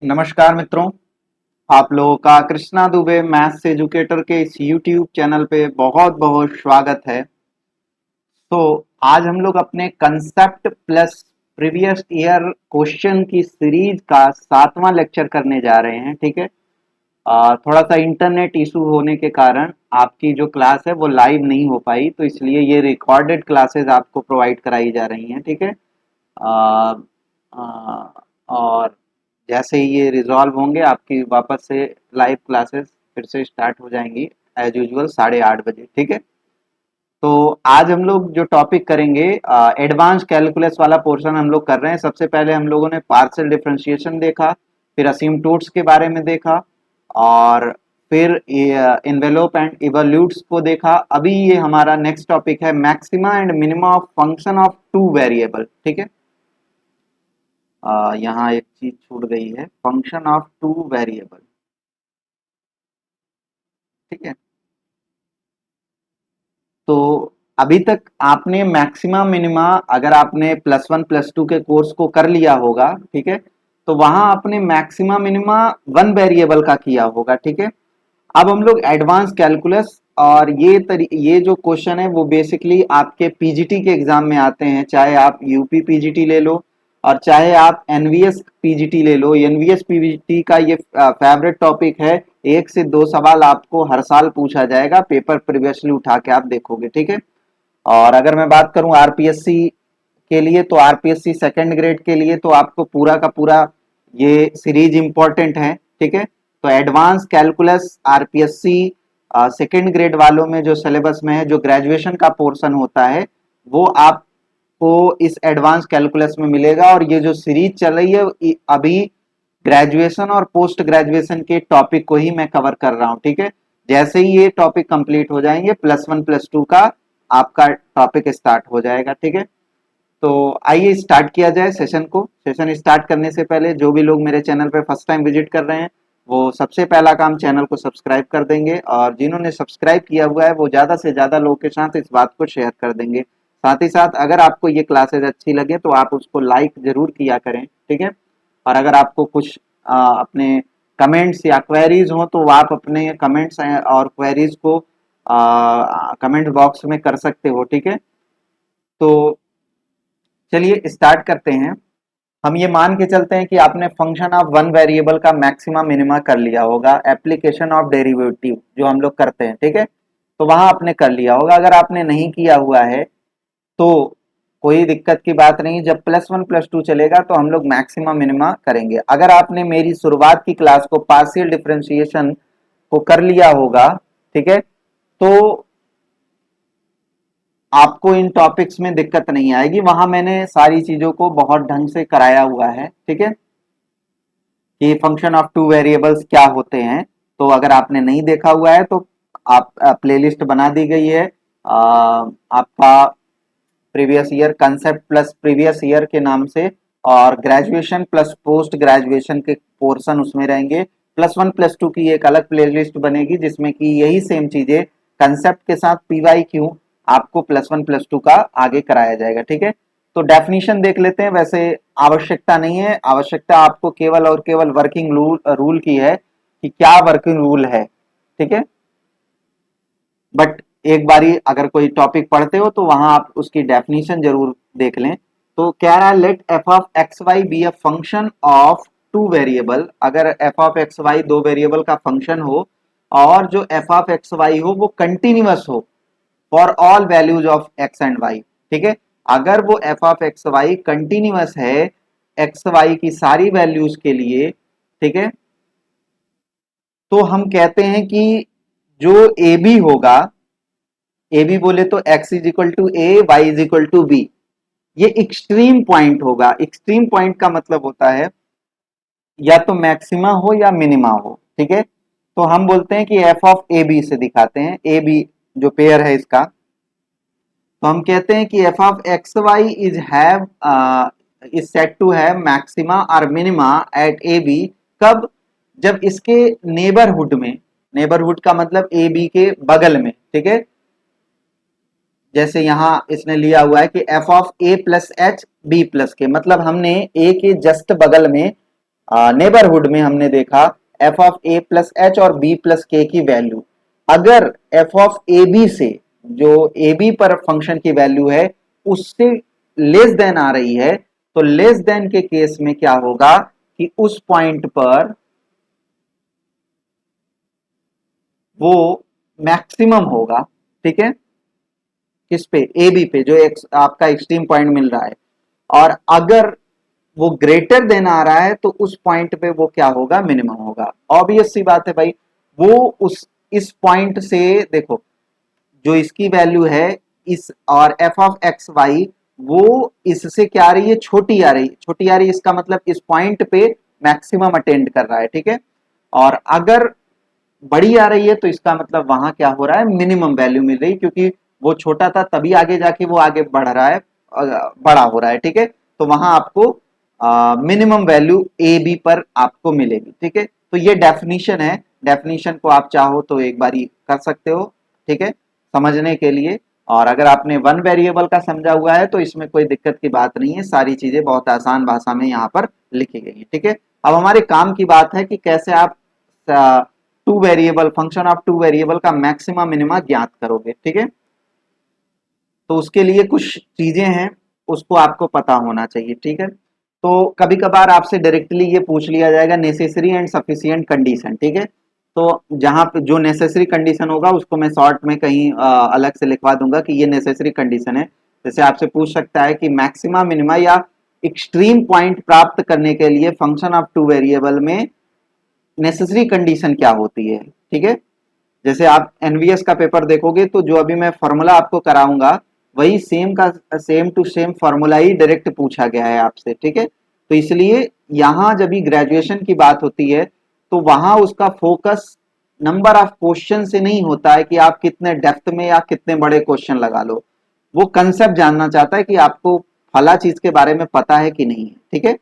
नमस्कार मित्रों। आप लोगों का कृष्णा दुबे मैथ्स एजुकेटर के इस YouTube चैनल पे बहुत बहुत स्वागत है। तो आज हम लोग अपने concept plus previous year question की सीरीज का 7वां लेक्चर करने जा रहे हैं। ठीक है। थोड़ा सा इंटरनेट इशू होने के कारण आपकी जो क्लास है वो लाइव नहीं हो पाई, तो इसलिए ये रिकॉर्डेड क्लासेस आपको प्रोवाइड कराई जा रही हैं। ठीक है। आ, आ, और जैसे ही ये रिजॉल्व होंगे आपकी वापस से लाइव क्लासेस फिर से स्टार्ट हो जाएंगी एज यूजुअल 8:30 बजे। ठीक है। तो आज हम लोग जो टॉपिक करेंगे, एडवांस कैलकुलस वाला पोर्शन हम लोग कर रहे हैं। सबसे पहले हम लोगों ने पार्शियल डिफरेंशिएशन देखा, फिर असिम्पटोट्स के बारे में देखा, और फिर इन्वेलोप एंड इवोल्यूट्स को देखा। अभी ये हमारा नेक्स्ट टॉपिक है maxima and minima of function of two variable. ठीक है। यहाँ एक चीज छूट गई है, फंक्शन ऑफ टू वेरिएबल। ठीक है। तो अभी तक आपने मैक्सिमा मिनिमा, अगर आपने +1 +2 के कोर्स को कर लिया होगा, ठीक है, तो वहां आपने मैक्सिमा मिनिमा वन वेरिएबल का किया होगा। ठीक है। अब हम लोग एडवांस कैलकुलस, और ये जो क्वेश्चन है वो बेसिकली आपके पीजीटी के एग्जाम में आते हैं, चाहे आप यूपी पीजीटी ले लो और चाहे आप एनवीएस पीजीटी ले लो। एनवीएस पीजीटी का ये फेवरेट टॉपिक है। 1 से 2 सवाल आपको हर साल पूछा जाएगा, पेपर प्रीवियसली उठा के आप देखोगे। ठीक है। और अगर मैं बात करूं आरपीएससी के लिए, तो आरपीएससी सेकंड ग्रेड के लिए तो आपको पूरा का पूरा ये सीरीज इंपॉर्टेंट है। ठीक है। तो advance calculus RPSC second grade वालों में जो सिलेबस में है, जो ग्रेजुएशन का पोर्शन होता है, वो आपको इस एडवांस कैलकुलस में मिलेगा। और ये जो सीरीज चल रही है अभी ग्रेजुएशन और पोस्ट ग्रेजुएशन के टॉपिक को ही मैं कवर कर रहा हूं। ठीक है। जैसे ही ये टॉपिक कंप्लीट हो जाएंगे, +1 +2 का आपका टॉपिक स्टार्ट हो जाएगा। ठीक है। तो आइए स्टार्ट किया जाए सेशन को। सेशन स्टार्ट करने से पहले जो भी लोग मेरे चैनल पे फर्स्ट टाइम विजिट कर रहे हैं, वो सबसे पहला काम चैनल को सब्सक्राइब कर देंगे, और जिन्होंने सब्सक्राइब किया हुआ है वो ज़्यादा से ज़्यादा लोगों के साथ इस बात को शेयर कर देंगे। साथ ही साथ अगर आपको ये क्लासेज अच्छी लगे तो आप उसको लाइक जरूर किया करें। ठीक है। और अगर आपको कुछ अपने कमेंट्स या क्वेरीज हो तो आप अपने कमेंट्स और क्वेरीज को कमेंट बॉक्स में कर सकते हो। ठीक है। तो चलिए स्टार्ट करते हैं। हम ये मान के चलते हैं कि आपने फंक्शन ऑफ वन वेरिएबल का मैक्सिमा मिनिमा कर लिया होगा, एप्लीकेशन ऑफ डेरिवेटिव जो हम लोग करते हैं। ठीक है। तो वहां आपने कर लिया होगा। अगर आपने नहीं किया हुआ है तो कोई दिक्कत की बात नहीं, जब +1 +2 चलेगा तो हम लोग मैक्सिमा मिनिमा करेंगे। अगर आपने मेरी शुरुआत की क्लास को पार्शियल डिफरेंशिएशन को कर लिया होगा, ठीक है, तो आपको इन टॉपिक्स में दिक्कत नहीं आएगी। वहां मैंने सारी चीजों को बहुत ढंग से कराया हुआ है। ठीक है, कि फंक्शन ऑफ टू वेरिएबल्स क्या होते हैं। तो अगर आपने नहीं देखा हुआ है तो आप प्लेलिस्ट बना दी गई है। आपका previous year concept plus previous year के नाम से, और ग्रेजुएशन प्लस पोस्ट ग्रेजुएशन के पोर्शन उसमें रहेंगे। +1 +2 की एक अलग प्लेलिस्ट बनेगी जिसमें कि यही सेम चीजें कंसेप्ट के साथ PYQ आपको +1 +2 का आगे कराया जाएगा। ठीक है। तो डेफिनेशन देख लेते हैं। वैसे आवश्यकता नहीं है, आवश्यकता आपको केवल और केवल वर्किंग रूल की है कि क्या वर्किंग रूल है। ठीक है। बट एक बारी अगर कोई टॉपिक पढ़ते हो तो वहां आप उसकी डेफिनेशन जरूर देख लें। तो कह रहा है let f(x, y) be a function of two variable. अगर f(x, y) दो वेरिएबल का फंक्शन हो और जो f(x, y) हो वो कंटिन्यूअस हो for all values of x and y। ठीक है। अगर वो f(x, y) कंटिन्यूअस है एक्स वाई की सारी वैल्यूज के लिए, ठीक है, तो हम कहते हैं कि जो ए बी होगा, ए बी बोले तो x=a, y=b, ये एक्सट्रीम पॉइंट होगा। एक्सट्रीम पॉइंट का मतलब होता है या तो मैक्सिमा हो या मिनिमा हो। ठीक है। तो हम बोलते हैं कि f(a b) से दिखाते हैं, ए बी जो पेयर है इसका। तो हम कहते हैं कि f(x, y) is set to have maxima और मिनिमा एट ए बी। कब? जब इसके नेबरहुड में, नेबरहुड का मतलब ए बी के बगल में। ठीक है। जैसे यहां इसने लिया हुआ है कि f(a + h b+ के, मतलब हमने a के जस्ट बगल में नेबरहुड में हमने देखा F of A plus H और बी प्लस के की वैल्यू, अगर एफ ऑफ ए बी से, जो ए बी पर फंक्शन की वैल्यू है, उससे लेस देन आ रही है, तो लेस देन के केस में क्या होगा कि उस पॉइंट पर वो मैक्सिमम होगा। ठीक है, किस पे, ए बी पे, जो आपका एक्सट्रीम पॉइंट मिल रहा है। और अगर वो ग्रेटर देन आ रहा है तो उस पॉइंट पे वो क्या होगा, मिनिमम होगा। ऑब्वियस सी बात है भाई, वो उस इस पॉइंट से, देखो जो इसकी वैल्यू है इस, और एफ ऑफ एक्स वाई वो इससे क्या आ रही है, छोटी आ रही है, छोटी आ रही है, इसका मतलब इस पॉइंट पे मैक्सिमम अटेंड कर रहा है। ठीक है, और अगर बड़ी आ रही है तो इसका मतलब वहां क्या हो रहा है, मिनिमम वैल्यू मिल रही, क्योंकि वो छोटा था तभी आगे जाके वो आगे बढ़ रहा है, बड़ा हो रहा है। ठीक है, तो वहां आपको मिनिमम वैल्यू ए बी पर आपको मिलेगी। ठीक है, तो ये डेफिनेशन है, डेफिनेशन को आप चाहो तो एक बार कर सकते हो। ठीक है, समझने के लिए। और अगर आपने वन वेरिएबल का समझा हुआ है तो इसमें कोई दिक्कत की बात नहीं है, सारी चीजें बहुत आसान भाषा में यहाँ पर लिखी गई है। ठीक है, अब हमारे काम की बात है कि कैसे आप two variable, function of two variable का मैक्सिमा मिनिमा ज्ञात करोगे। ठीक है, तो उसके लिए कुछ चीजें हैं, उसको आपको पता होना चाहिए। ठीक है, तो कभी कभार आपसे डायरेक्टली ये पूछ लिया जाएगा नेसेसरी एंड सफिशिएंट कंडीशन। ठीक है, तो जहां पे जो नेसेसरी कंडीशन होगा उसको मैं शॉर्ट में कहीं अलग से लिखवा दूंगा कि ये नेसेसरी कंडीशन है। जैसे आपसे पूछ सकता है कि मैक्सिमा मिनिमा या एक्सट्रीम पॉइंट प्राप्त करने के लिए फंक्शन ऑफ टू वेरिएबल में नेसेसरी कंडीशन क्या होती है। ठीक है, जैसे आप एनवीएस का पेपर देखोगे तो जो अभी मैं फॉर्मूला आपको कराऊंगा वही सेम का सेम टू सेम फॉर्मूला ही डायरेक्ट पूछा गया है आपसे। ठीक है, तो इसलिए यहां जब भी ग्रेजुएशन की बात होती है तो वहां उसका फोकस नंबर ऑफ क्वेश्चन से नहीं होता है कि आप कितने डेप्थ में या कितने बड़े क्वेश्चन लगा लो, वो कंसेप्ट जानना चाहता है कि आपको फला चीज के बारे में पता है कि नहीं है। ठीक है,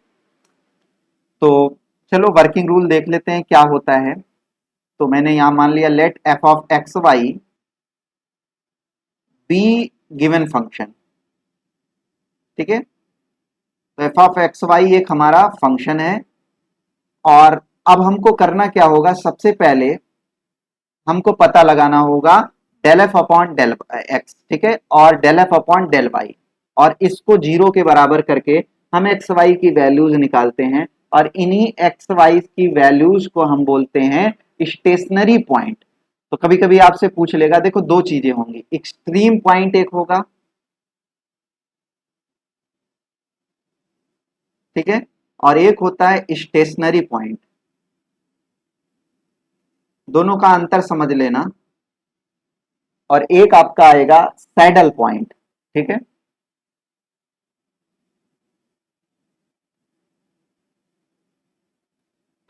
तो चलो वर्किंग रूल देख लेते हैं क्या होता है। तो मैंने यहां मान लिया let F of x Y be given function. ठीक है, तो एफ ऑफ एक्स वाई एक हमारा फंक्शन है, और अब हमको करना क्या होगा, सबसे पहले हमको पता लगाना होगा del F upon del X. ठीक है, और del F upon del Y, और इसको जीरो के बराबर करके हम एक्स वाई की वैल्यूज निकालते हैं, और इन्हीं एक्स वाई की वैल्यूज को हम बोलते हैं स्टेशनरी पॉइंट। तो कभी कभी आपसे पूछ लेगा, देखो दो चीजें होंगी, एक्सट्रीम पॉइंट एक होगा, ठीक है, और एक होता है स्टेशनरी पॉइंट। दोनों का अंतर समझ लेना। और एक आपका आएगा सैडल पॉइंट। ठीक है,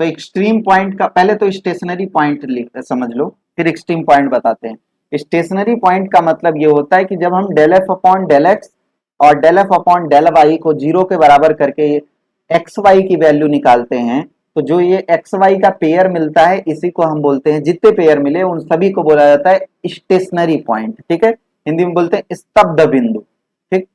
तो एक्सट्रीम पॉइंट का पहले तो स्टेशनरी पॉइंट समझ लो, फिर एक्सट्रीम पॉइंट बताते हैं। स्टेशनरी पॉइंट का मतलब ये होता है कि जब हम del F upon del X और del F upon del Y को जीरो के बराबर करके एक्स वाई की वैल्यू निकालते हैं, तो जो ये एक्स वाई का पेयर मिलता है इसी को हम बोलते हैं, जितने पेयर मिले उन सभी को बोला जाता है स्टेशनरी पॉइंट। ठीक है, हिंदी में बोलते हैं स्तब्ध बिंदु। ठीक,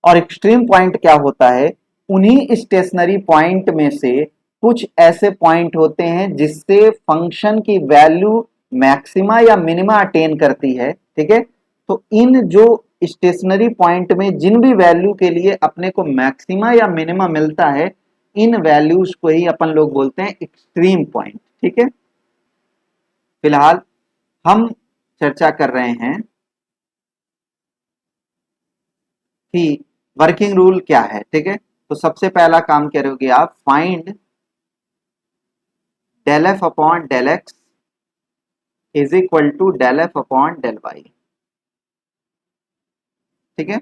और एक्सट्रीम पॉइंट क्या होता है, उन्हीं स्टेशनरी पॉइंट में से कुछ ऐसे पॉइंट होते हैं जिससे फंक्शन की वैल्यू मैक्सिमा या मिनिमा अटेन करती है। ठीक है, तो इन जो स्टेशनरी पॉइंट में जिन भी वैल्यू के लिए अपने को मैक्सिमा या मिनिमा मिलता है, इन वैल्यूज को ही अपन लोग बोलते हैं एक्सट्रीम पॉइंट। ठीक है, फिलहाल हम चर्चा कर रहे हैं कि वर्किंग रूल क्या है। ठीक है, तो सबसे पहला काम करोगे आप, find del F upon del X is equal to del F upon del Y. ठीक है,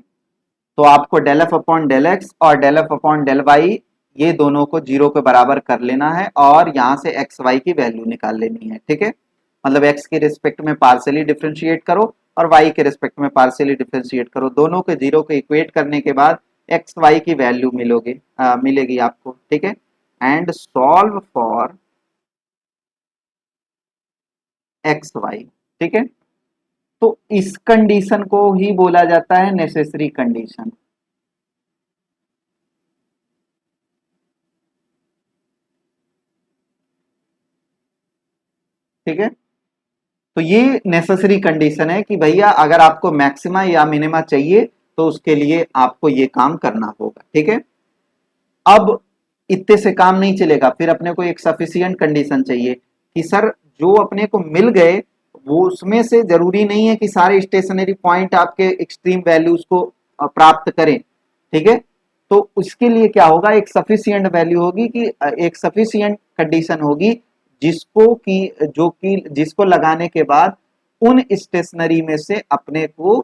तो आपको del F upon del X और del F upon del Y ये दोनों को जीरो के बराबर कर लेना है, और यहां से एक्स वाई की वैल्यू निकाल लेनी है। ठीक है, मतलब एक्स के रिस्पेक्ट में पार्शियली डिफरेंशिएट करो और वाई के रिस्पेक्ट में पार्शियली डिफरेंशिएट करो, दोनों के जीरो को इक्वेट करने के बाद एक्स वाई की वैल्यू मिलेगी आपको। ठीक है, and solve for x y. ठीक है, तो इस कंडीशन को ही बोला जाता है नेसेसरी कंडीशन। ठीक है। तो ये नेसेसरी कंडीशन है कि भैया अगर आपको मैक्सिमा या मिनिमा चाहिए तो उसके लिए आपको ये काम करना होगा, ठीक है। अब इतने से काम नहीं चलेगा, फिर अपने को एक सफिशियंट कंडीशन चाहिए कि सर जो अपने को मिल गए वो उसमें से जरूरी नहीं है कि सारे स्टेशनरी पॉइंट आपके एक्सट्रीम वैल्यूज को प्राप्त करें, ठीक है। तो उसके लिए क्या होगा, एक सफिशियंट वैल्यू होगी कि एक सफिशियंट कंडीशन होगी जिसको कि जो कि जिसको लगाने के बाद उन स्टेशनरी में से अपने को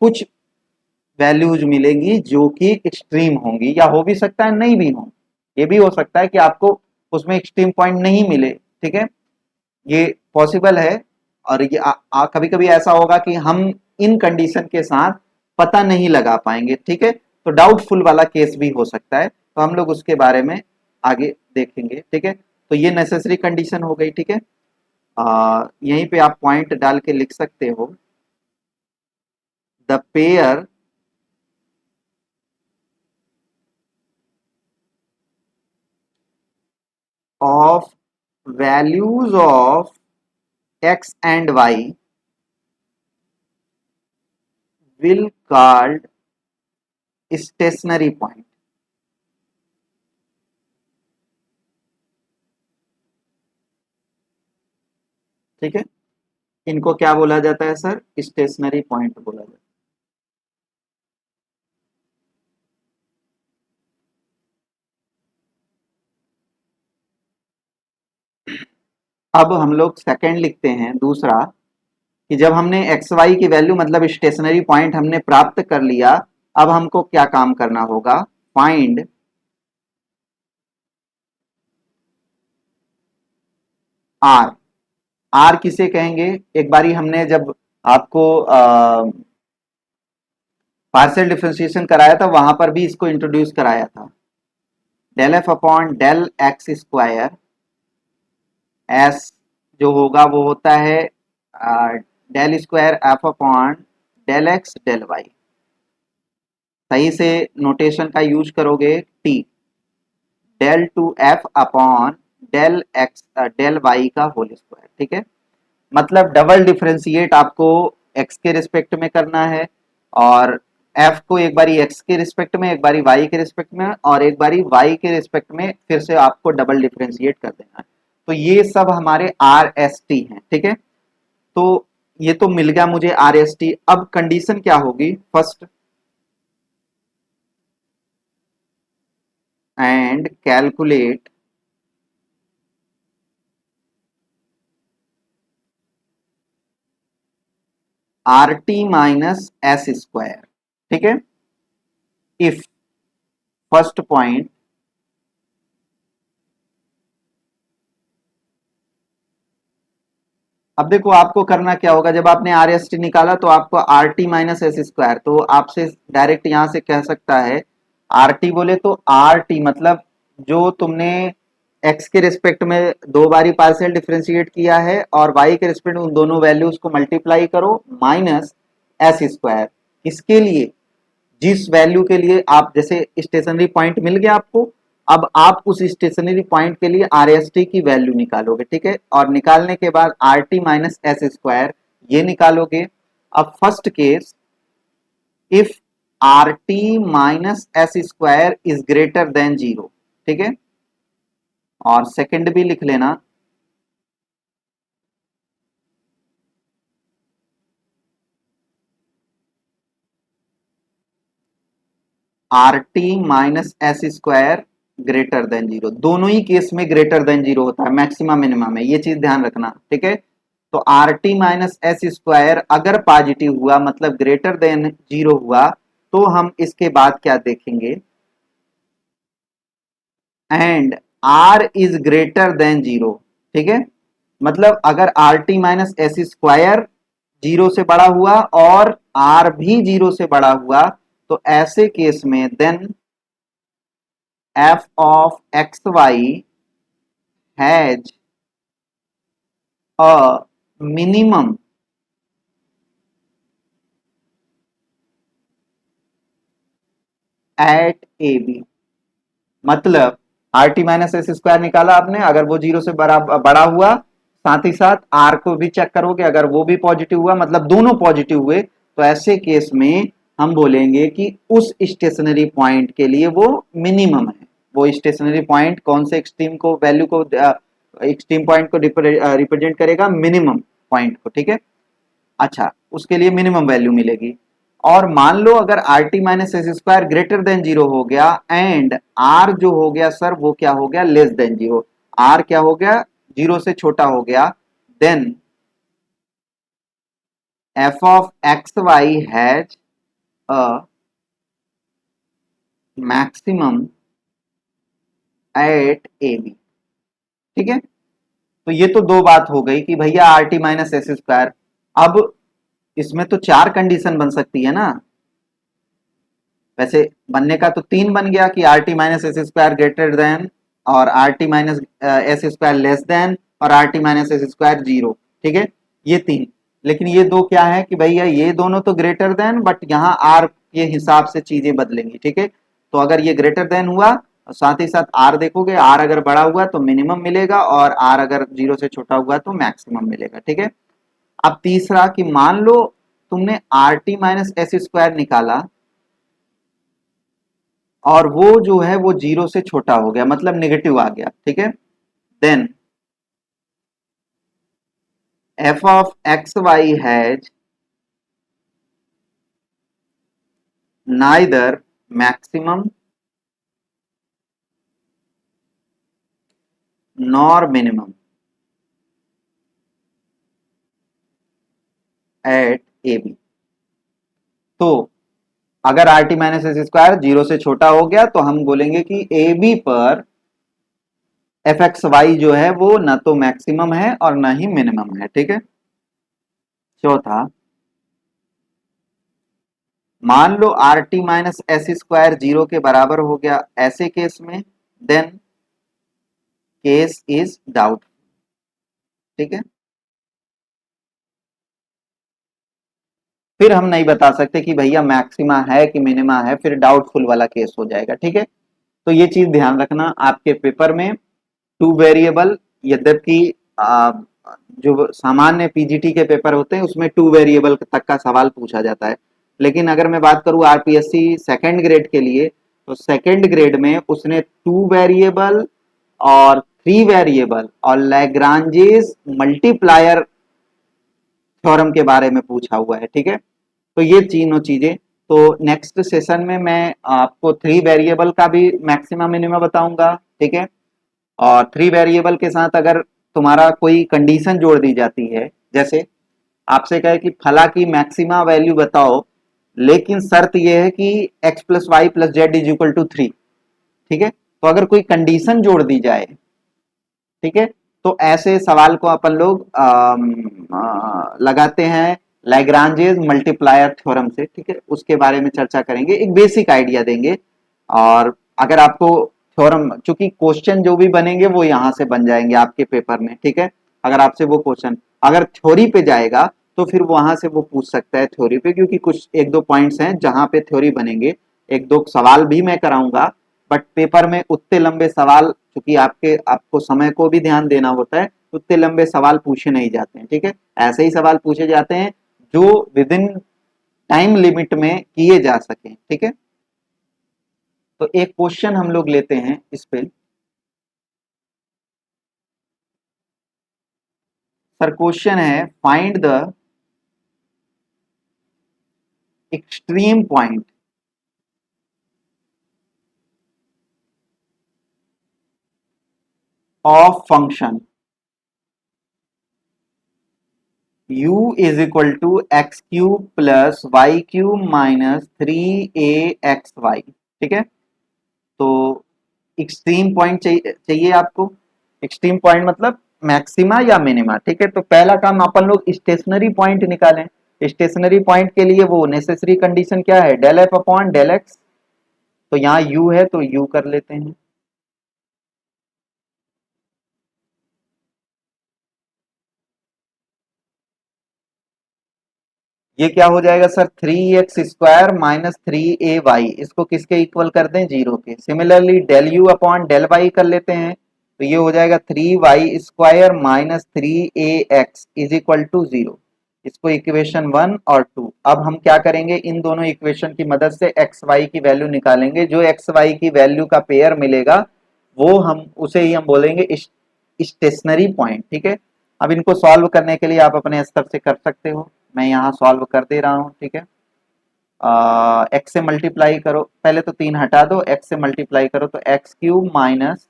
कुछ वैल्यूज मिलेंगी जो कि एक्सट्रीम होंगी, या हो भी सकता है नहीं भी हो, ये भी हो सकता है कि आपको उसमें एक्सट्रीम पॉइंट नहीं मिले, ठीक है, ये पॉसिबल है। और ये कभी कभी ऐसा होगा कि हम इन कंडीशन के साथ पता नहीं लगा पाएंगे, ठीक है, तो डाउटफुल वाला केस भी हो सकता है, तो हम लोग उसके बारे में आगे देखेंगे, ठीक है। तो ये नेसेसरी कंडीशन हो गई, ठीक है। यहीं पे आप पॉइंट डाल के लिख सकते हो, the pair of values of x and y will called stationary point, ठीक है। इनको क्या बोला जाता है सर, स्टेशनरी पॉइंट बोला जाता है। अब हम लोग सेकंड लिखते हैं दूसरा, कि जब हमने एक्स वाई की वैल्यू मतलब स्टेशनरी पॉइंट हमने प्राप्त कर लिया, अब हमको क्या काम करना होगा, फाइंड आर। आर किसे कहेंगे, एक बारी हमने जब आपको पार्शियल डिफरेंशिएशन कराया था वहां पर भी इसको इंट्रोड्यूस कराया था, del F upon del x square, s जो होगा वो होता है del square f upon del x del y, सही से नोटेशन का यूज करोगे, t del two f upon del x del y का होल स्क्वायर, ठीक है। मतलब डबल डिफरेंशिएट आपको एक्स के रिस्पेक्ट में करना है, और एफ को एक बारी एक्स के रिस्पेक्ट में, एक बारी वाई के रिस्पेक्ट में, और एक बारी वाई के रिस्पेक्ट में फिर से आपको डबल डिफरेंशिएट कर देना है। तो ये सब हमारे आर एस टी हैं, ठीक है। तो ये तो मिल गया मुझे आर एस टी। अब कंडीशन क्या होगी, first and calculate R T minus S square, ठीक है, इफ फर्स्ट पॉइंट अब देखो आपको करना क्या होगा, जब आपने आर एस टी निकाला तो आपको R T minus S square, तो आपसे डायरेक्ट यहां से कह सकता है आर टी बोले तो आर टी मतलब जो तुमने एक्स के रिस्पेक्ट में दो बारी पार्शियल डिफरेंशिएट किया है और वाई के रिस्पेक्ट में उन दोनों वैल्यूज को मल्टीप्लाई करो माइनस एस स्क्वायर, इसके लिए जिस वैल्यू के लिए आप जैसे स्टेशनरी पॉइंट मिल गया आपको, अब आप उस स्टेशनरी पॉइंट के लिए आर एस टी की वैल्यू निकालोगे, ठीक है, और निकालने के बाद R T minus S square ये निकालोगे। अब first case, if R T minus S square is greater than zero, ठीक है, और सेकंड भी लिख लेना, R T minus S square greater than zero, दोनों ही केस में ग्रेटर देन जीरो होता है मैक्सिमम मिनिमम में, ये चीज ध्यान रखना, ठीक है। तो R T minus S square अगर पॉजिटिव हुआ मतलब ग्रेटर देन जीरो हुआ, तो हम इसके बाद क्या देखेंगे, and r is greater than zero, ठीक है, मतलब अगर r T minus S square zero से बड़ा हुआ और आर भी जीरो से बड़ा हुआ, तो ऐसे केस में then F of x Y has a minimum at A B, मतलब R T minus S square निकाला आपने, अगर वो जीरो से बड़ा बड़ा हुआ साथ ही साथ आर को भी चेक करोगे, अगर वो भी पॉजिटिव हुआ मतलब दोनों पॉजिटिव हुए, तो ऐसे केस में हम बोलेंगे कि उस स्टेशनरी पॉइंट के लिए वो मिनिमम है। वो स्टेशनरी पॉइंट कौन से एक्सट्रीम को वैल्यू को एक्सट्रीम पॉइंट को रिप्रेजेंट करेगा, मिनिमम पॉइंट को, ठीक है। अच्छा, उसके लिए मिनिमम वैल्यू मिलेगी। और मान लो अगर r T minus S square greater than zero हो गया एंड आर जो हो गया सर वो क्या हो गया, लेस देन जीरो, आर क्या हो गया, जीरो से छोटा हो गया, then F of x Y has a maximum at A B, ठीक है। तो ये तो दो बात हो गई कि भैया R T minus S square, अब इसमें तो चार कंडीशन बन सकती है ना, वैसे बनने का तो तीन बन गया कि R T minus S square greater than, और R T minus S square less than, और R T minus S square zero, ठीक है, ये तीन। लेकिन ये दो क्या है कि भैया ये दोनों तो ग्रेटर देन, बट यहाँ आर के हिसाब से चीजें बदलेंगी, ठीक है। तो अगर ये ग्रेटर देन हुआ और साथ ही साथ आर देखोगे, आर अगर बड़ा हुआ तो मिनिमम मिलेगा और आर अगर जीरो से छोटा हुआ तो मैक्सिमम मिलेगा, ठीक है। अब तीसरा कि मान लो तुमने R T minus S square निकाला और वो जो है वो जीरो से छोटा हो गया, मतलब नेगेटिव आ गया, ठीक है। Then F of x Y has neither maximum nor minimum at A B. तो अगर r T minus S square zero से छोटा हो गया तो हम बोलेंगे कि ए बी पर एफ एक्स वाई जो है वो ना तो मैक्सिमम है और ना ही मिनिमम है, ठीक है। चौथा, मान लो R T minus S square zero के बराबर हो गया, ऐसे केस में देन केस इज डाउट, ठीक है। फिर हम नहीं बता सकते कि भैया मैक्सिमा है कि मिनिमा है, फिर डाउटफुल वाला केस हो जाएगा, ठीक है। तो ये चीज ध्यान रखना आपके पेपर में टू वेरिएबल, यद्यपि जो सामान्य पीजीटी के पेपर होते हैं उसमें टू वेरिएबल तक का सवाल पूछा जाता है, लेकिन अगर मैं बात करूं आरपीएससी सेकंड ग्रेड के लिए, तो सेकंड ग्रेड में उसने टू वेरिएबल और थ्री वेरिएबल और लैग्रांजेस मल्टीप्लायर थ्योरम के बारे में पूछा हुआ है, ठीक है। तो ये तीनों चीजें, तो नेक्स्ट सेशन में मैं आपको थ्री वेरिएबल का भी मैक्सिमम मिनिमम बताऊंगा, ठीक है। और थ्री वेरिएबल के साथ अगर तुम्हारा कोई कंडीशन जोड़ दी जाती है, जैसे आपसे कहे कि फला की मैक्सिमा वैल्यू बताओ, लेकिन शर्त यह है कि x plus y plus z is equal to three, ठीक है। तो अगर कोई कंडीशन जोड़ दी जाए, ठीक है, तो ऐसे सवाल को अपन लोग लगाते हैं लैग्रांजेस मल्टीप्लायर थ्योरम से, ठीक है। उसके बारे में चर्चा करेंगे, एक बेसिक आइडिया देंगे। और अगर आपको थ्योरम, चूंकि क्वेश्चन जो भी बनेंगे वो यहाँ से बन जाएंगे आपके पेपर में, ठीक है। अगर आपसे वो क्वेश्चन अगर थ्योरी पे जाएगा तो फिर वहां से वो पूछ सकता है थ्योरी पे, क्योंकि कुछ एक दो पॉइंट्स हैं जहां पे थ्योरी बनेंगे, एक दो सवाल भी मैं कराऊंगा। बट पेपर में उतने लंबे सवाल, क्योंकि आपको समय को भी ध्यान देना होता है, उतने लंबे सवाल पूछे नहीं जाते हैं, ठीक है। ऐसे ही सवाल पूछे जाते हैं जो विद इन टाइम लिमिट में किए जा सके, ठीक है। तो एक क्वेश्चन हम लोग लेते हैं इस पे। सर क्वेश्चन है, find the extreme point of function u is equal to x cube plus y cube minus three a x y, ठीक है। तो एक्सट्रीम पॉइंट चाहिए आपको, एक्सट्रीम पॉइंट मतलब मैक्सिमा या मिनिमा, ठीक है। तो पहला काम अपन लोग स्टेशनरी पॉइंट निकालें। स्टेशनरी पॉइंट के लिए वो नेसेसरी कंडीशन क्या है, del F upon del x. तो यहाँ u है तो u कर लेते हैं। ये क्या हो जाएगा sir, three X square minus three A Y, इसको किसके इक्वल कर दें, जीरो के। Similarly del U upon del Y कर लेते हैं, तो ये हो जाएगा 3y² minus 3ax is equal to 0। इसको इक्वेशन 1 और 2। अब हम क्या करेंगे, इन दोनों इक्वेशन की मदद से एक्स वाई की वैल्यू निकालेंगे। जो एक्स वाई की वैल्यू का पेयर मिलेगा वो हम उसे ही हम बोलेंगे स्टेशनरी पॉइंट। ठीक है, अब इनको सॉल्व करने के लिए आप अपने स्तर से कर सकते हो, मैं यहाँ सॉल्व कर दे रहा हूँ। ठीक है, एक्स से मल्टीप्लाई करो, पहले तो 3 हटा दो, एक्स से मल्टीप्लाई करो तो x³ minus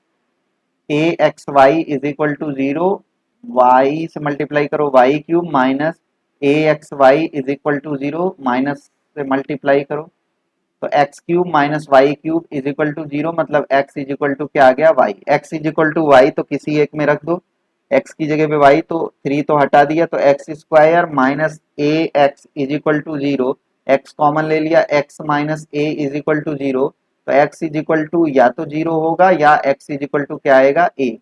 axy is equal to 0, y से मल्टीप्लाई करो y³ minus axy is equal to 0, minus से मल्टीप्लाई करो तो x³ minus y³ is equal to 0, मतलब x इज इक्वल टू क्या आ गया y। x is equal to y तो किसी एक में रख दो, x की जगह पे y, तो 3 तो हटा दिया तो x² minus ax is equal to 0, x common ले लिया, x minus a is equal to 0, तो x इज इक्वल टू या तो 0 होगा या x इज इक्वल टू क्या आएगा a।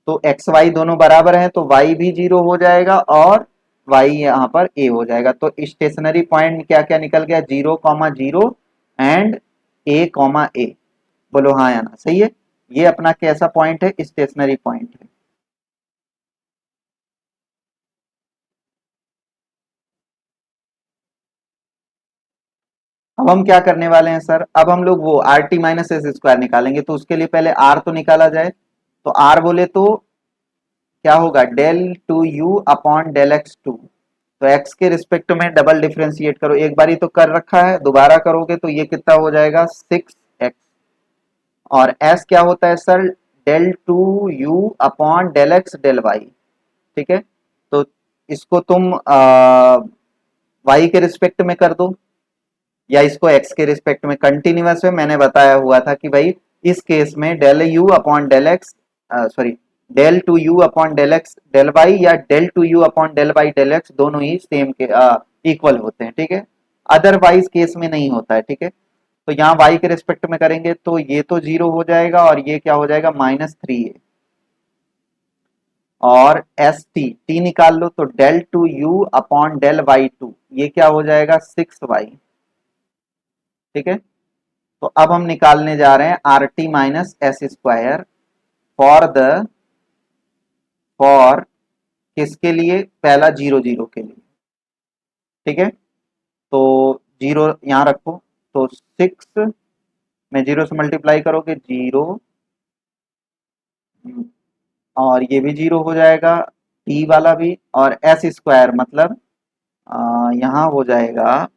तो एक्स वाई दोनों बराबर हैं तो y भी 0 हो जाएगा और y यहाँ पर a हो जाएगा। तो स्टेशनरी पॉइंट क्या क्या निकल गया, 0,0 एंड a,a। बोलो हाँ या ना, सही है। ये अपना कैसा पॉइंट है, स्टेशनरी पॉइंट है। अब हम क्या करने वाले हैं सर, अब हम लोग वो R T minus S square निकालेंगे। तो उसके लिए पहले आर तो निकाला जाए, तो आर बोले तो क्या होगा, del two you upon del x2। तो x के रिस्पेक्ट में डबल डिफरेंशिएट करो, एक बारी तो कर रखा है, दोबारा करोगे तो ये कितना हो जाएगा 6x। और s क्या होता है sir, del two you upon del x del y। ठीक है, तो इसको तुम y के रिस्पेक्ट में कर दो या इसको x के रिस्पेक्ट में। कंटिन्यूअस में मैंने बताया हुआ था कि भाई इस केस में del U upon del X, sorry del two you upon del x del Y या del two you upon del Y del X दोनों ही सेम के इक्वल होते हैं। ठीक है, अदरवाइज केस में नहीं होता है। ठीक है, तो यहाँ y के रिस्पेक्ट में करेंगे तो ये तो 0 हो जाएगा और ये क्या हो जाएगा -3a। और एस टी निकाल लो तो del two you upon del y two, ये क्या हो जाएगा 6y। ठीक है, तो अब हम निकालने जा रहे हैं R T minus S square for किसके लिए, पहला 0,0 के लिए। ठीक है, तो 0 यहां रखो, तो 6 में 0 से मल्टीप्लाई करोगे 0 और ये भी 0 हो जाएगा, टी वाला भी। और एस स्क्वायर मतलब यहां हो जाएगा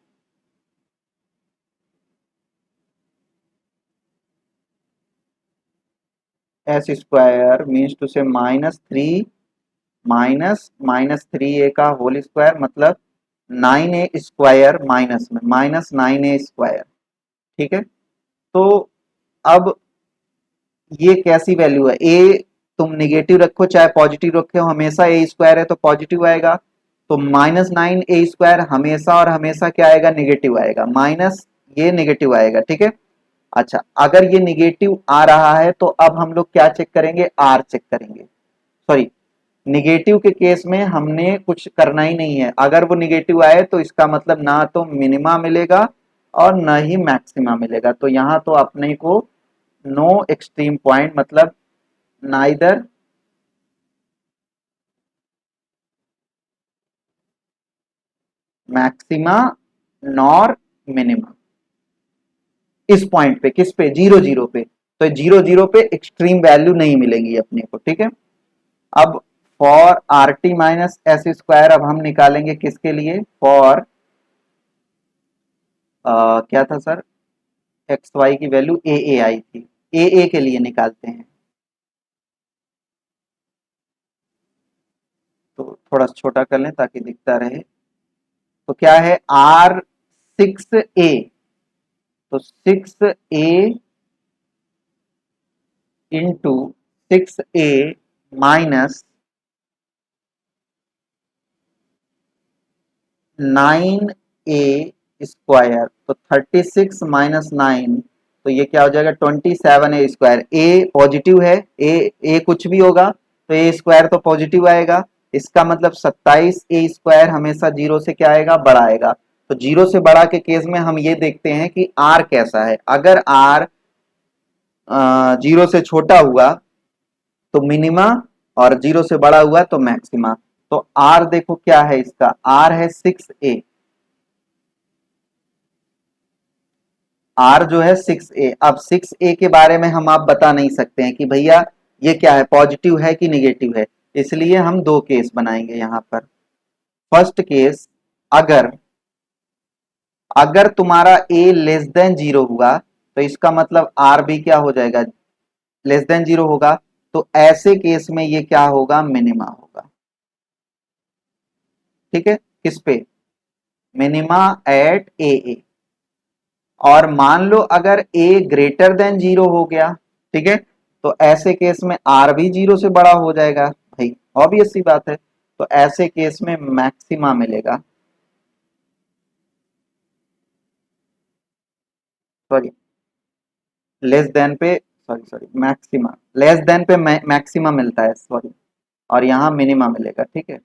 एस स्क्वायर मीन्स टू से -3 का होल स्क्वायर, मतलब 9a² माइनस में -9a²। ठीक है, तो अब ये कैसी वैल्यू है, ए तुम निगेटिव रखो चाहे पॉजिटिव रखो, हमेशा a² है तो पॉजिटिव आएगा। तो -9a² हमेशा और हमेशा क्या आएगा, निगेटिव आएगा, माइनस ये निगेटिव आएगा। ठीक है, अच्छा अगर ये निगेटिव आ रहा है तो अब हम लोग क्या चेक करेंगे, आर चेक करेंगे। सॉरी, निगेटिव के केस में हमने कुछ करना ही नहीं है, अगर वो निगेटिव आए तो इसका मतलब ना तो मिनिमा मिलेगा और ना ही मैक्सिमा मिलेगा। तो यहाँ तो अपने को नो एक्सट्रीम पॉइंट, मतलब नाइदर मैक्सिमा नॉर मिनिमा, इस पॉइंट पे, किस पे, 0,0 पे। तो 0,0 पे एक्सट्रीम वैल्यू नहीं मिलेगी अपने को। ठीक है, अब for R T minus S square अब हम निकालेंगे किसके लिए, फॉर क्या था सर, एक्स वाई की वैल्यू ए ए आई थी, ए के लिए निकालते हैं। तो थोड़ा छोटा कर लें ताकि दिखता रहे। तो क्या है, R6a, तो 6a into 6a minus 9a² तो 36 माइनस 9, तो ये क्या हो जाएगा 27a²। ए पॉजिटिव है, ए कुछ भी होगा तो a² तो पॉजिटिव आएगा, इसका मतलब 27a² हमेशा 0 से क्या आएगा, बड़ा आएगा। तो 0 से बड़ा के केस में हम ये देखते हैं कि r कैसा है। अगर r 0 से छोटा हुआ तो मिनिमा, और 0 से बड़ा हुआ तो मैक्सिमा। तो आर देखो क्या है, इसका आर है 6a, आर जो है 6a। अब 6a के बारे में हम आप बता नहीं सकते हैं कि भैया ये क्या है, पॉजिटिव है कि निगेटिव है, इसलिए हम दो केस बनाएंगे यहां पर। फर्स्ट केस, अगर अगर तुम्हारा a लेस देन 0 हुआ तो इसका मतलब आर भी क्या हो जाएगा, लेस देन 0 होगा। तो ऐसे केस में ये क्या होगा, मिनिमा होगा। ठीक है, किस पे, मिनिमा एट ए। और मान लो अगर a ग्रेटर देन 0 हो गया, ठीक है, तो ऐसे केस में आर भी 0 से बड़ा हो जाएगा भाई, ऑब्वियस सी बात है। तो ऐसे केस में मैक्सिमा मिलेगा, सॉरी लेस देन पे, सॉरी मैक्सिमा, लेस देन पे मैक्सिमा मिलता है, सॉरी, और यहाँ मिनिमा मिलेगा। ठीक है,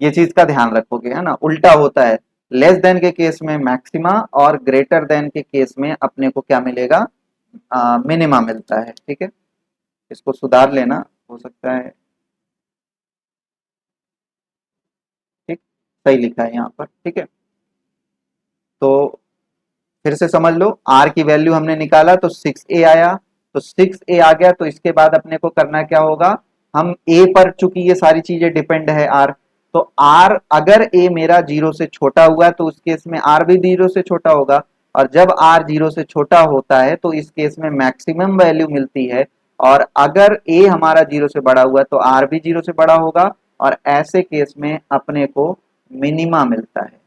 ये चीज का ध्यान रखोगे, है ना, उल्टा होता है। लेस देन के केस में मैक्सिमा और ग्रेटर देन के केस में अपने को क्या मिलेगा, मिनिमा मिलता है। ठीक है, इसको सुधार लेना, हो सकता है। ठीक, सही लिखा है यहाँ पर। ठीक है, तो फिर से समझ लो, आर की वैल्यू हमने निकाला तो 6a आया। तो 6a आ गया तो इसके बाद अपने को करना क्या होगा, हम a पर, चूंकि ये सारी चीजें डिपेंड है आर, तो आर अगर a मेरा 0 से छोटा हुआ तो उस केस में आर भी 0 से छोटा होगा। और जब आर 0 से छोटा होता है तो इस केस में मैक्सिमम वैल्यू मिलती है। और अगर a हमारा 0 से बड़ा हुआ तो आर भी 0 से बड़ा होगा, और ऐसे केस में अपने को मिनिमा मिलता है।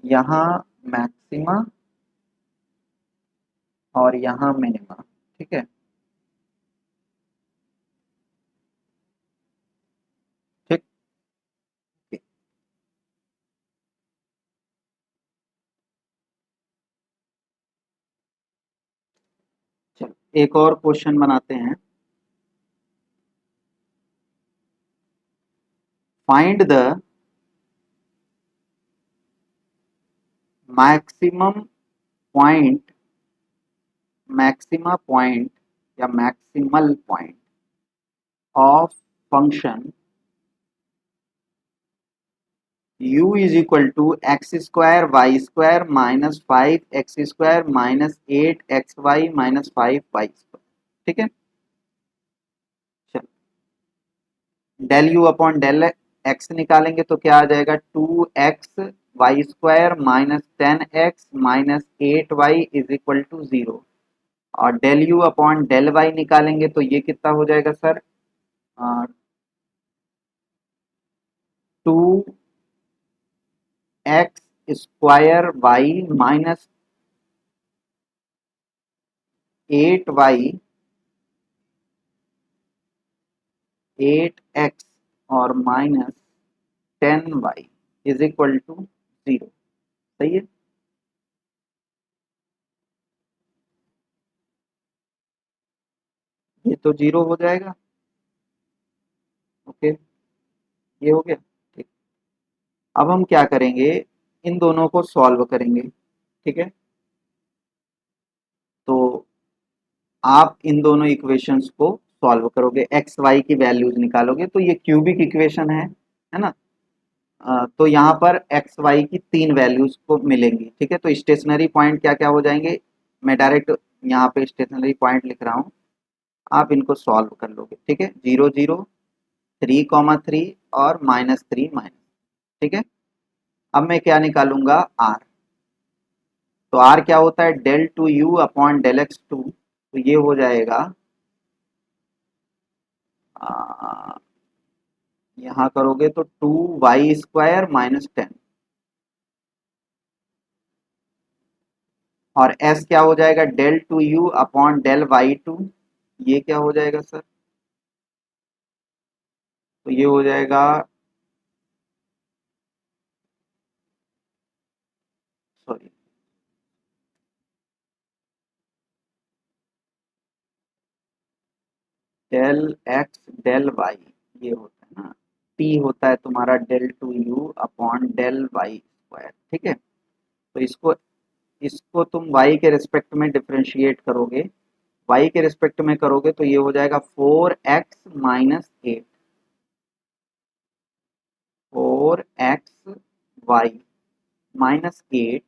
यहाँ मैक्सिमा और यहाँ मिनिमा। ठीक है, ठीक, ठीक। चलो एक और क्वेश्चन बनाते हैं। Find the maximum point, maxima point या maximal point of function u is equal to X square Y square minus 5x² minus 8xy minus 5y²। ठीक है, del U upon del X निकालेंगे तो क्या आ जाएगा, 2x y² minus 10x minus 8y is equal to 0। और del U upon del Y निकालेंगे तो ये कितना हो जाएगा sir, 2x² y minus 8y, 8x और minus 10y is equal to 0। सही है, ये तो 0 हो जाएगा। ओके, ये हो गया। ठीक, अब हम क्या करेंगे, इन दोनों को सॉल्व करेंगे। ठीक है, तो आप इन दोनों इक्वेशंस को सॉल्व करोगे, एक्स वाई की वैल्यूज निकालोगे, तो ये क्यूबिक इक्वेशन है ना। तो यहाँ पर एक्स वाई की तीन वैल्यूज को मिलेंगी। ठीक है, तो स्टेशनरी पॉइंट क्या क्या हो जाएंगे, मैं डायरेक्ट यहाँ पे स्टेशनरी पॉइंट लिख रहा हूँ, आप इनको सॉल्व कर लोगे। ठीक है, 0 0, 3 3 और -3 माइनस। ठीक है, अब मैं क्या निकालूंगा, आर। तो आर क्या होता है, del two you upon del x two, तो ये हो जाएगा, यहाँ करोगे तो 2y² माइनस 10। और एस क्या हो जाएगा, del two you upon del y2, ये क्या हो जाएगा सर, तो ये हो जाएगा, sorry, del x del Y, ये होता है ना, टी होता है तुम्हारा del two you upon del y²। ठीक है, तो इसको इसको तुम y के रिस्पेक्ट में डिफरेंशिएट करोगे y के रिस्पेक्ट में करोगे तो ये हो जाएगा 4x माइनस 8, 4xy माइनस 8,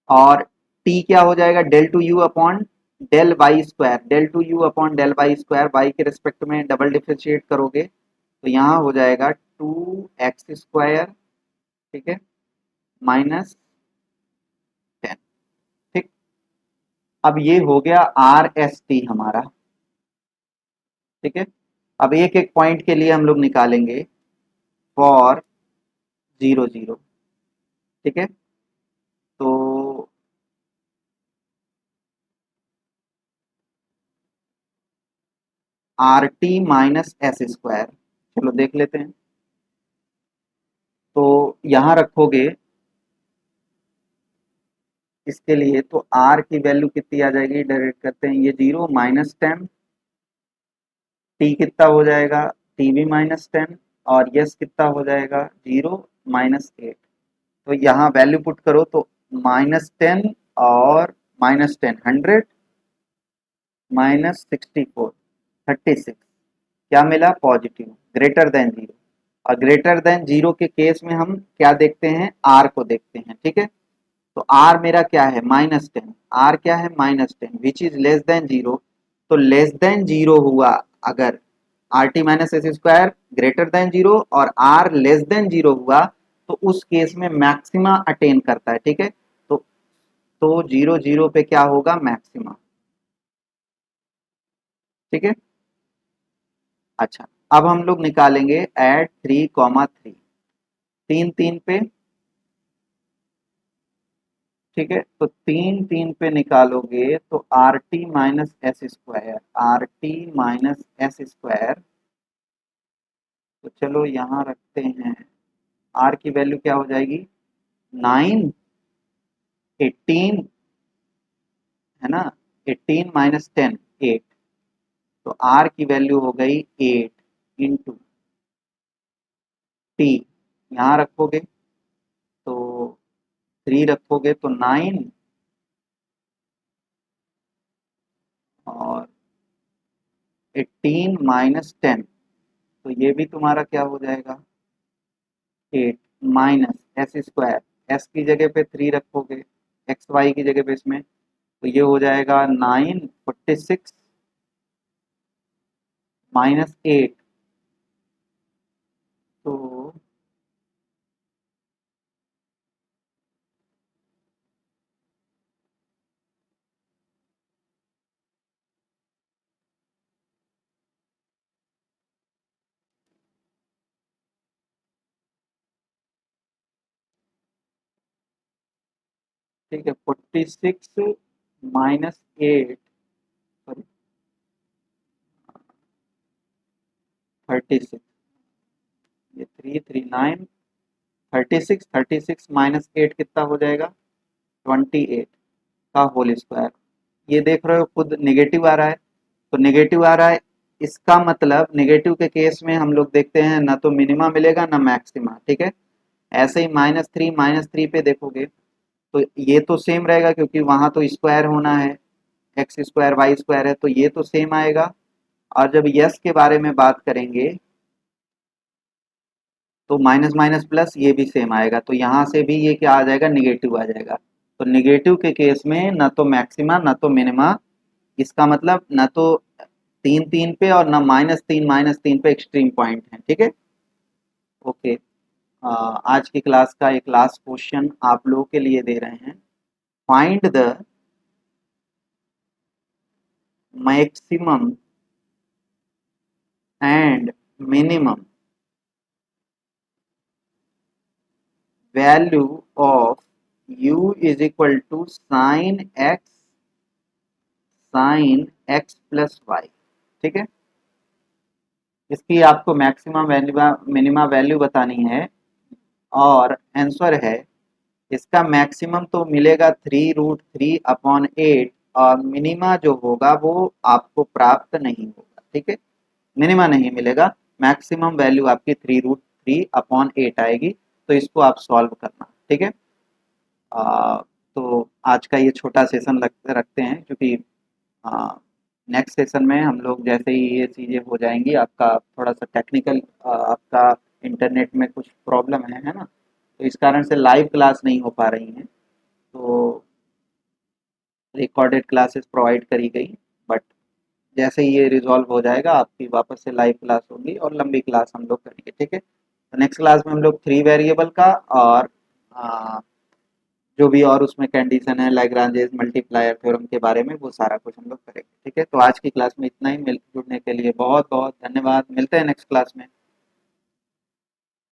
और t क्या हो जाएगा, del two you upon del y square, del two you upon del y square, y के रिस्पेक्ट में डबल डिफरेंशिएट करोगे तो यहाँ हो जाएगा 2x स्क्वायर, ठीक है, माइनस 10। ठीक, अब ये हो गया आर एस टी हमारा। ठीक है, अब एक एक पॉइंट के लिए हम लोग निकालेंगे फॉर 0 0। ठीक है, तो R T minus S square, चलो देख लेते हैं। तो यहां रखोगे इसके लिए तो आर की वैल्यू कितनी आ जाएगी, डायरेक्ट करते हैं, ये 0 माइनस 10, टी कितना हो जाएगा, टी भी माइनस 10, और यस कितना हो जाएगा 0 माइनस 8। तो यहाँ वैल्यू पुट करो तो -10 और -10 100 -64 36, क्या मिला, पॉजिटिव, ग्रेटर देन 0। और ग्रेटर देन 0 के केस में हम क्या देखते हैं, आर को देखते हैं। ठीक है, तो आर मेरा क्या है, -10, आर क्या है, -10, विच इज लेस देन 0। तो लेस देन 0 हुआ अगर r T minus S square greater then 0 और आर लेस देन 0 हुआ तो उस केस में मैक्सिमा अटेन करता है। ठीक है, तो 0 0 पे क्या होगा, मैक्सिमा। ठीक है, अच्छा, अब हम लोग निकालेंगे एट 3, 3 3 3 पे। ठीक है, तो 3 3 पे निकालोगे तो R T minus S square, R T minus S square, तो चलो यहाँ रखते हैं, आर की वैल्यू क्या हो जाएगी, 9, 18, है ना, 18 माइनस 10, 8, तो आर की वैल्यू हो गई 8 इंटू टी, यहाँ रखोगे तो 3 रखोगे तो 9, और 18 माइनस 10, तो ये भी तुम्हारा क्या हो जाएगा, 8 माइनस एस स्क्वायर, एस की जगह पे 3 रखोगे, एक्स वाई की जगह पे इसमें, तो ये हो जाएगा 9, 46 माइनस 8, तो ठीक है, 46 माइनस 8, सॉरी 36, ये 3 3 9, 36 माइनस 8 कितना हो जाएगा, 28 का होल स्क्वायर। ये देख रहे हो खुद निगेटिव आ रहा है, तो निगेटिव आ रहा है, इसका मतलब निगेटिव के केस में हम लोग देखते हैं ना तो मिनिमा मिलेगा ना मैक्सिमा। ठीक है, ऐसे ही -3 पे देखोगे तो ये तो सेम रहेगा क्योंकि वहां तो स्क्वायर होना है, एक्स स्क्वायर वाई स्क्वायर है, तो ये तो सेम आएगा। और जब यस के बारे में बात करेंगे तो माइनस माइनस प्लस ये भी सेम आएगा, तो यहाँ से भी ये क्या आ जाएगा, निगेटिव आ जाएगा। तो निगेटिव के केस में ना तो मैक्सिमा ना तो मिनिमा, इसका मतलब ना तो 3 3 पे और ना -3 पे एक्सट्रीम पॉइंट है। ठीक है, ओके। आज की क्लास का एक लास्ट क्वेश्चन आप लोगों के लिए दे रहे हैं, find the maximum and minimum value of u is equal to sine x plus y. ठीक है, इसकी आपको मैक्सिमम वैल्यू मिनिमा वैल्यू बतानी है, और आंसर है इसका मैक्सिमम तो मिलेगा 3√3/8, और मिनिमा जो होगा वो आपको प्राप्त नहीं होगा। ठीक है, मिनिमा नहीं मिलेगा, मैक्सिमम वैल्यू आपकी 3√3/8 आएगी। तो इसको आप सॉल्व करना। ठीक है, तो आज का ये छोटा सेशन रखते हैं क्योंकि नेक्स्ट सेशन में हम लोग जैसे ही ये चीज़ें हो जाएंगी, आपका थोड़ा सा टेक्निकल, आपका इंटरनेट में कुछ प्रॉब्लम है ना, तो इस कारण से लाइव क्लास नहीं हो पा रही हैं, तो रिकॉर्डेड क्लासेस प्रोवाइड करी गई। बट जैसे ही ये रिजॉल्व हो जाएगा, आपकी वापस से लाइव क्लास होगी और लंबी क्लास हम लोग करेंगे, ठीक है। तो नेक्स्ट क्लास में हम लोग थ्री वेरिएबल का और जो भी और उसमें कंडीशन है, लैग्रांजेस मल्टीप्लायर थ्योरम के बारे में, वो सारा कुछ हम लोग करेंगे, ठीक है। तो आज की क्लास में इतना ही। मिल जुड़ने के लिए बहुत बहुत धन्यवाद। मिलते हैं नेक्स्ट क्लास में।